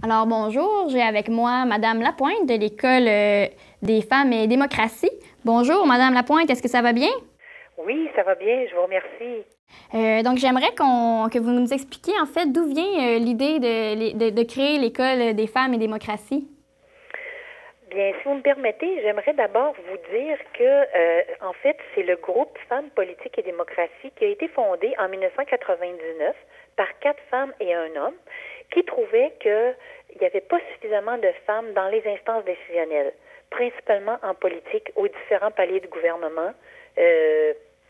Alors bonjour, j'ai avec moi Madame Lapointe de l'École des femmes et démocratie. Bonjour Madame Lapointe, est-ce que ça va bien? Oui, ça va bien, je vous remercie. Donc j'aimerais que vous nous expliquiez en fait d'où vient l'idée de créer l'École des femmes et démocratie. Bien, si vous me permettez, j'aimerais d'abord vous dire que, en fait, c'est le groupe Femmes, Politique et Démocratie qui a été fondé en 1999 par 4 femmes et un homme qui trouvaient qu'il n'y avait pas suffisamment de femmes dans les instances décisionnelles, principalement en politique, aux différents paliers de gouvernement,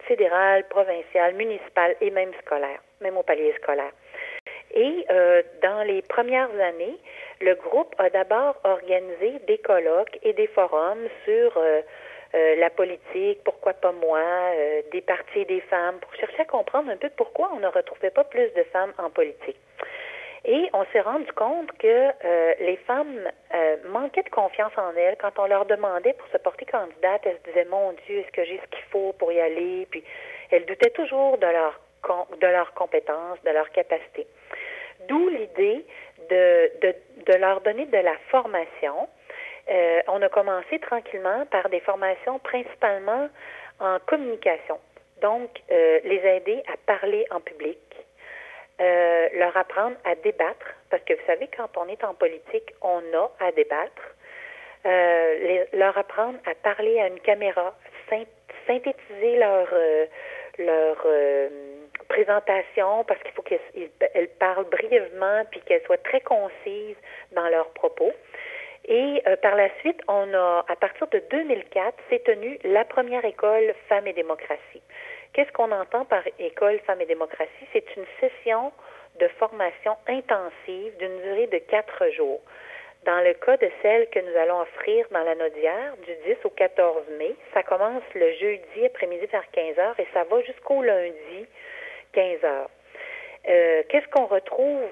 fédéral, provincial, municipal et même scolaire, même au palier scolaire. Et dans les premières années, le groupe a d'abord organisé des colloques et des forums sur la politique, pourquoi pas moi, des partis et des femmes, pour chercher à comprendre un peu pourquoi on ne retrouvait pas plus de femmes en politique. Et on s'est rendu compte que les femmes manquaient de confiance en elles quand on leur demandait pour se porter candidate. Elles se disaient, mon Dieu, est-ce que j'ai ce qu'il faut pour y aller? Puis elles doutaient toujours de leurs compétences, de leurs capacités. D'où l'idée de leur donner de la formation. On a commencé tranquillement par des formations principalement en communication. Donc, les aider à parler en public, leur apprendre à débattre, parce que vous savez, quand on est en politique, on a à débattre. Leur apprendre à parler à une caméra, synthétiser leur présentation, parce qu'il faut qu'elles parlent brièvement puis qu'elles soient très concises dans leurs propos. Et par la suite, à partir de 2004, s'est tenue la première école Femmes et démocratie. Qu'est-ce qu'on entend par école Femmes et démocratie? C'est une session de formation intensive d'une durée de 4 jours. Dans le cas de celle que nous allons offrir dans la Naudière, du 10 au 14 mai, ça commence le jeudi après-midi vers 15 heures et ça va jusqu'au lundi 15 heures. Qu'est-ce qu'on retrouve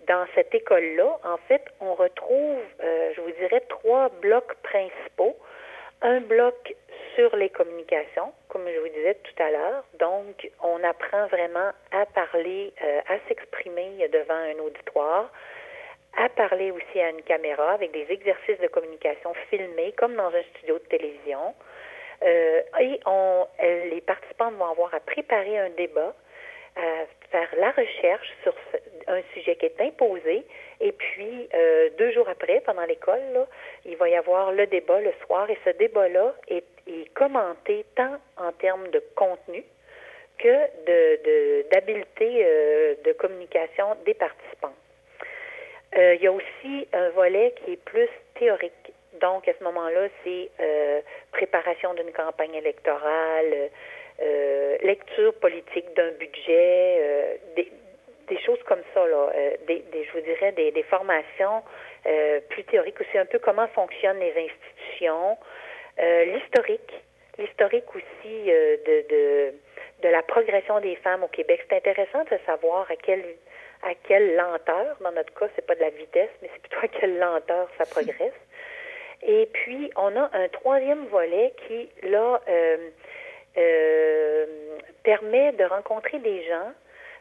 dans cette école-là? En fait, on retrouve, je vous dirais, 3 blocs principaux. Un bloc sur les communications, comme je vous disais tout à l'heure. Donc, on apprend vraiment à parler, à s'exprimer devant un auditoire, à parler aussi à une caméra avec des exercices de communication filmés, comme dans un studio de télévision. Les participantes vont avoir à préparer un débat, à faire la recherche sur un sujet qui est imposé, et puis 2 jours après, pendant l'école, là, il va y avoir le débat le soir, et ce débat-là est commenté tant en termes de contenu que d'habileté de communication des participants. Il y a aussi un volet qui est plus théorique. Donc, à ce moment-là, c'est préparation d'une campagne électorale, lecture politique d'un budget, des choses comme ça, là, je vous dirais des formations plus théoriques aussi, un peu comment fonctionnent les institutions, l'historique aussi de la progression des femmes au Québec. C'est intéressant de savoir à quelle lenteur, dans notre cas, c'est pas de la vitesse, mais c'est plutôt à quelle lenteur ça progresse. Et puis, on a un 3e volet qui, là, permet de rencontrer des gens,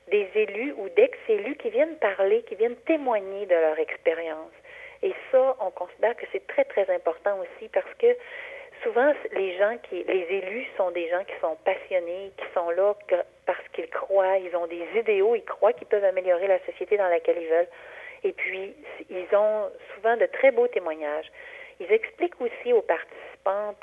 des élus ou d'ex-élus qui viennent parler, qui viennent témoigner de leur expérience. Et ça, on considère que c'est très, très important aussi parce que souvent, les élus sont des gens qui sont passionnés, qui sont là parce qu'ils croient, ils ont des idéaux, ils croient qu'ils peuvent améliorer la société dans laquelle ils veulent. Et puis, ils ont souvent de très beaux témoignages. Ils expliquent aussi aux participantes,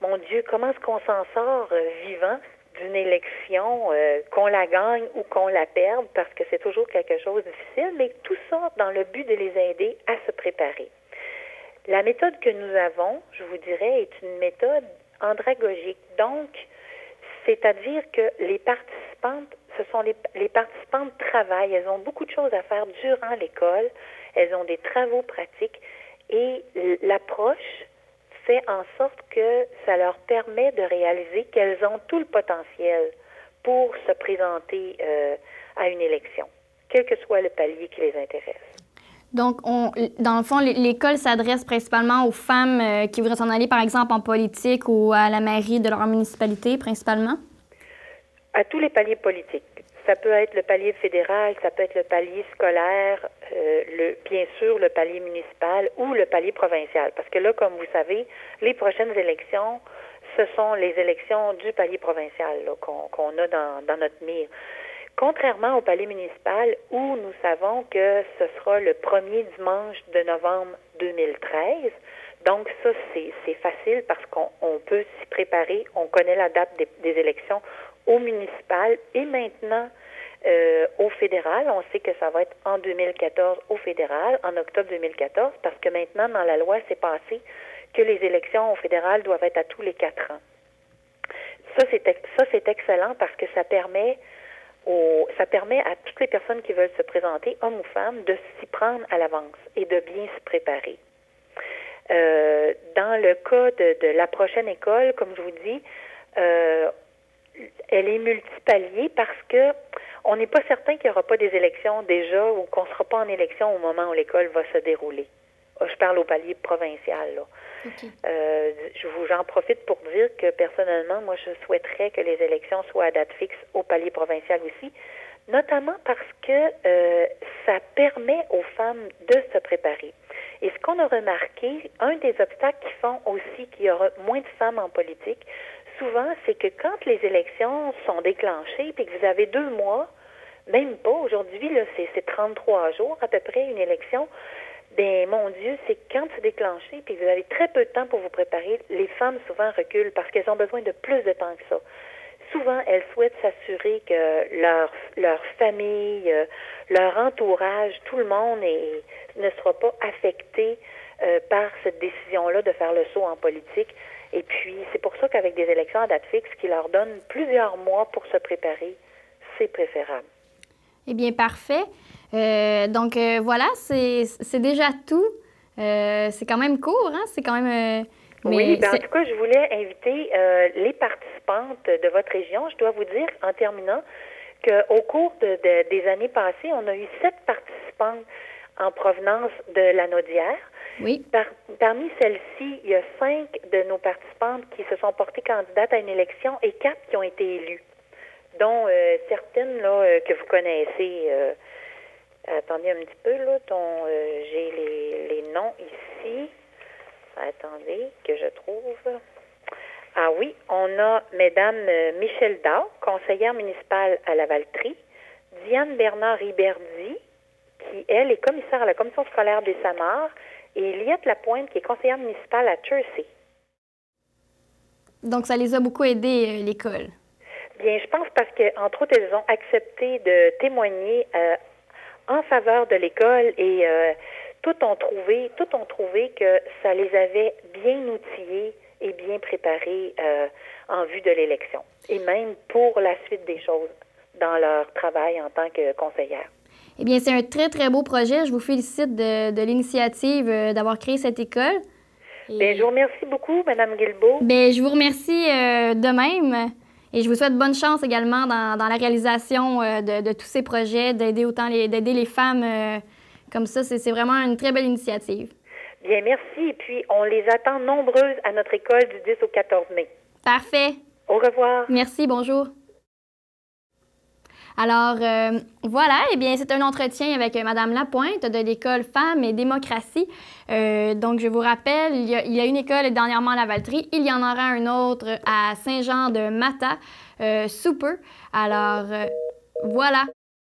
mon Dieu, comment est-ce qu'on s'en sort vivant d'une élection, qu'on la gagne ou qu'on la perde, parce que c'est toujours quelque chose de difficile, mais tout ça dans le but de les aider à se préparer. La méthode que nous avons, je vous dirais, est une méthode andragogique. Donc, c'est-à-dire que les participantes, les participantes travaillent, elles ont beaucoup de choses à faire durant l'école, elles ont des travaux pratiques et l'approche fait en sorte que ça leur permet de réaliser qu'elles ont tout le potentiel pour se présenter à une élection, quel que soit le palier qui les intéresse. Donc, dans le fond, l'école s'adresse principalement aux femmes qui voudraient s'en aller, par exemple, en politique ou à la mairie de leur municipalité, principalement? À tous les paliers politiques. ça peut être le palier fédéral, ça peut être le palier scolaire, bien sûr le palier municipal ou le palier provincial. Parce que là, comme vous savez, les prochaines élections, ce sont les élections du palier provincial qu'on a dans notre mire. Contrairement au palier municipal, où nous savons que ce sera le premier dimanche de novembre 2013, donc ça, c'est facile parce qu'on peut s'y préparer. On connaît la date des élections au municipal et maintenant au fédéral. On sait que ça va être en 2014 au fédéral, en octobre 2014, parce que maintenant, dans la loi, c'est passé que les élections au fédéral doivent être à tous les 4 ans. Ça, c'est excellent parce que ça permet à toutes les personnes qui veulent se présenter, hommes ou femmes, de s'y prendre à l'avance et de bien se préparer. Dans le cas de la prochaine école, comme je vous dis, elle est multipalier parce que on n'est pas certain qu'il n'y aura pas des élections déjà ou qu'on ne sera pas en élection au moment où l'école va se dérouler. Je parle au palier provincial, là. Okay. J'en profite pour dire que personnellement, moi, je souhaiterais que les élections soient à date fixe au palier provincial aussi, notamment parce que ça permet aux femmes de se préparer. Et ce qu'on a remarqué, un des obstacles qui font aussi qu'il y aura moins de femmes en politique, souvent, c'est que quand les élections sont déclenchées, puis que vous avez 2 mois, même pas, aujourd'hui, là, c'est 33 jours à peu près, une élection, ben mon Dieu, c'est quand c'est déclenché, puis vous avez très peu de temps pour vous préparer, les femmes souvent reculent parce qu'elles ont besoin de plus de temps que ça. Souvent, elles souhaitent s'assurer que leur famille, leur entourage, tout le monde ne sera pas affecté par cette décision-là de faire le saut en politique. Et puis, c'est pour ça qu'avec des élections à date fixe qui leur donnent plusieurs mois pour se préparer, c'est préférable. Eh bien, parfait. Donc, voilà, c'est déjà tout. C'est quand même court, hein? C'est quand même... Oui, ben en tout cas, je voulais inviter les participantes de votre région. Je dois vous dire, en terminant, qu'au cours des années passées, on a eu 7 participantes en provenance de la Naudière. Oui. Parmi celles-ci, il y a 5 de nos participantes qui se sont portées candidates à une élection et 4 qui ont été élues, dont certaines là que vous connaissez. Attendez un petit peu, là, dont j'ai les noms ici. Attendez, que je trouve. Ah oui, on a Mesdames Michel Daw, conseillère municipale à Lavaltrie, Diane Bernard-Riberdy, qui, elle, est commissaire à la commission scolaire des Samars, et Liette Lapointe, qui est conseillère municipale à Chersey. Donc, ça les a beaucoup aidés, l'école? Bien, je pense parce qu'entre autres, elles ont accepté de témoigner en faveur de l'école et toutes ont trouvé que ça les avait bien outillées et bien préparées en vue de l'élection, et même pour la suite des choses dans leur travail en tant que conseillère. Eh bien, c'est un très, très beau projet. Je vous félicite de l'initiative d'avoir créé cette école. Bien, je vous remercie beaucoup, Mme Guilbeault. Bien, je vous remercie de même. Et je vous souhaite bonne chance également dans la réalisation de tous ces projets, d'aider les femmes comme ça. C'est vraiment une très belle initiative. Bien, merci. Et puis, on les attend nombreuses à notre école du 10 au 14 mai. Parfait. Au revoir. Merci, bonjour. Alors, voilà, eh bien, c'est un entretien avec Mme Lapointe de l'École Femmes et Démocratie. Donc, je vous rappelle, il y a une école dernièrement à Lavaltrie. Il y en aura un autre à Saint-Jean-de-Matha, sous peu. Alors, voilà.